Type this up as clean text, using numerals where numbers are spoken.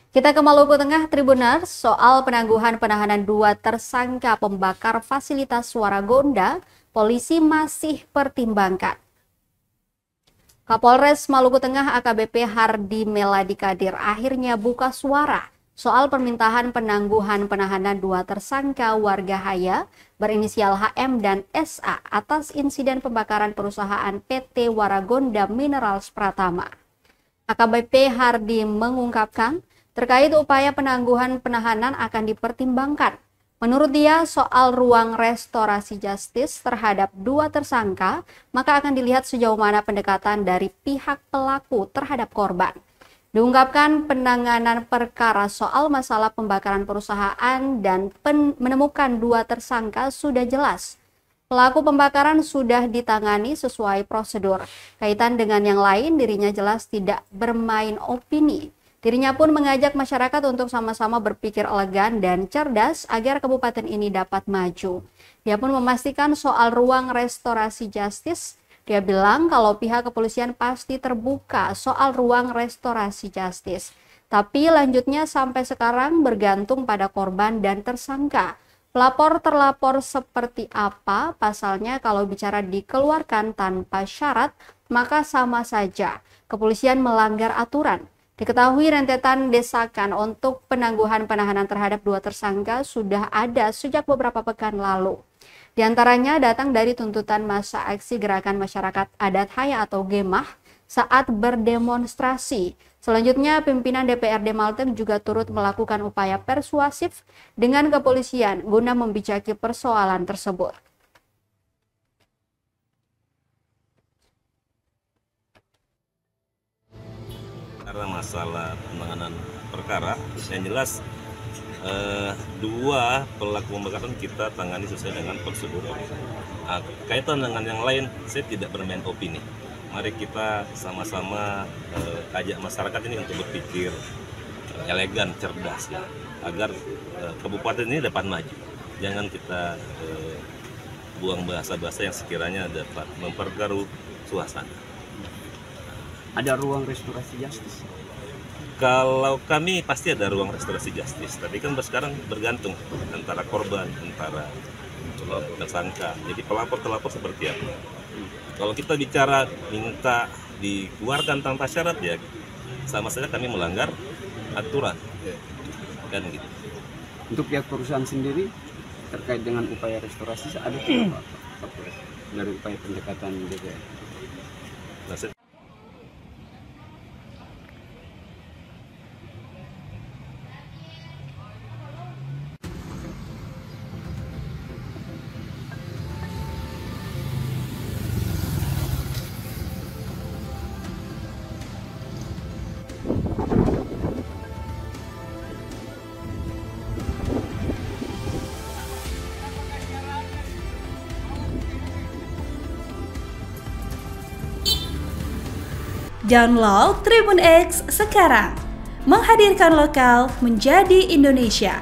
Kita ke Maluku Tengah, Tribuners, soal penangguhan penahanan 2 tersangka pembakar fasilitas Waragonda, polisi masih pertimbangkan. Kapolres Maluku Tengah AKBP Hardi Meladi Kadir akhirnya buka suara soal permintaan penangguhan penahanan 2 tersangka warga Haya berinisial HM dan SA atas insiden pembakaran perusahaan PT Waragonda Minerals Pratama. AKBP Hardi mengungkapkan, terkait upaya penangguhan penahanan akan dipertimbangkan. Menurut dia, soal ruang restorasi justis terhadap 2 tersangka, maka akan dilihat sejauh mana pendekatan dari pihak pelaku terhadap korban. Diungkapkan penanganan perkara soal masalah pembakaran perusahaan dan menemukan 2 tersangka sudah jelas. Pelaku pembakaran sudah ditangani sesuai prosedur. Kaitan dengan yang lain, dirinya jelas tidak bermain opini. Dirinya pun mengajak masyarakat untuk sama-sama berpikir elegan dan cerdas agar kabupaten ini dapat maju. Dia pun memastikan soal ruang restorasi justis. Dia bilang kalau pihak kepolisian pasti terbuka soal ruang restorasi justis. Tapi lanjutnya sampai sekarang bergantung pada korban dan tersangka. Pelapor terlapor seperti apa pasalnya kalau bicara dikeluarkan tanpa syarat, maka sama saja kepolisian melanggar aturan. Diketahui rentetan desakan untuk penangguhan penahanan terhadap 2 tersangka sudah ada sejak beberapa pekan lalu. Di antaranya datang dari tuntutan masa aksi Gerakan Masyarakat Adat Haya atau GEMAH saat berdemonstrasi. Selanjutnya, pimpinan DPRD Malteng juga turut melakukan upaya persuasif dengan kepolisian guna membijaki persoalan tersebut. Karena masalah penanganan perkara, yang jelas 2 pelaku pembakaran kita tangani sesuai dengan prosedur. Kaitan dengan yang lain, saya tidak bermain opini. Mari kita sama-sama ajak masyarakat ini untuk berpikir elegan, cerdas ya, agar kabupaten ini dapat maju. Jangan kita buang bahasa-bahasa yang sekiranya dapat memperkeruh suasana. Ada ruang restorasi justis? Kalau kami pasti ada ruang restorasi justis, tapi kan sekarang bergantung antara korban, antara tersangka. Jadi pelapor-telapor seperti apa. Kalau kita bicara minta dikeluarkan tanpa syarat ya sama saja kami melanggar aturan. Kan gitu. Untuk pihak perusahaan sendiri terkait dengan upaya restorasi ada apa dari upaya pendekatan DPR? Nah, Download Tribun X sekarang, menghadirkan lokal menjadi Indonesia.